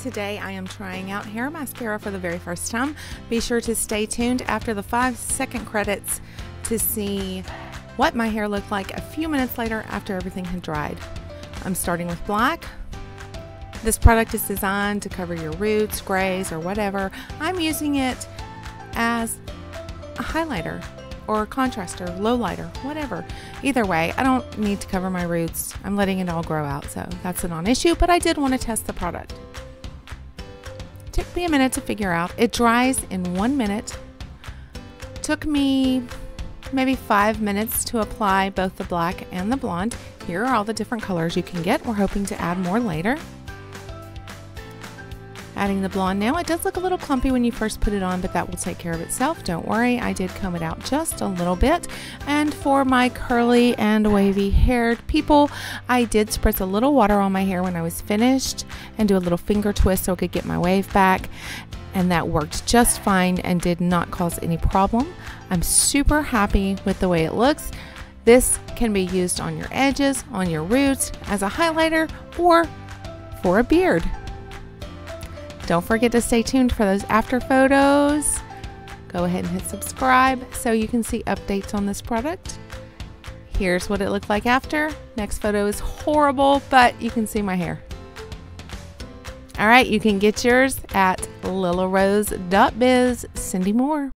Today I am trying out hair mascara for the very first time. Be sure to stay tuned after the 5-second credits to see what my hair looked like a few minutes later after everything had dried. I'm starting with black. This product is designed to cover your roots, grays, or whatever. I'm using it as a highlighter or a contraster, low lighter, whatever. Either way, I don't need to cover my roots. I'm letting it all grow out, so that's a non-issue, but I did want to test the product. Took me a minute to figure out. It dries in 1 minute. Took me maybe 5 minutes to apply both the black and the blonde. Here are all the different colors you can get. We're hoping to add more later. Adding the blonde now. It does look a little clumpy when you first put it on, but that will take care of itself. Don't worry, I did comb it out just a little bit. And for my curly and wavy haired people, I did spritz a little water on my hair when I was finished and do a little finger twist so I could get my wave back. And that worked just fine and did not cause any problem. I'm super happy with the way it looks. This can be used on your edges, on your roots, as a highlighter, or for a beard. Don't forget to stay tuned for those after photos. Go ahead and hit subscribe so you can see updates on this product. Here's what it looked like after. Next photo is horrible, but you can see my hair. All right, you can get yours at LROSE.BIZ. Cindy Moore.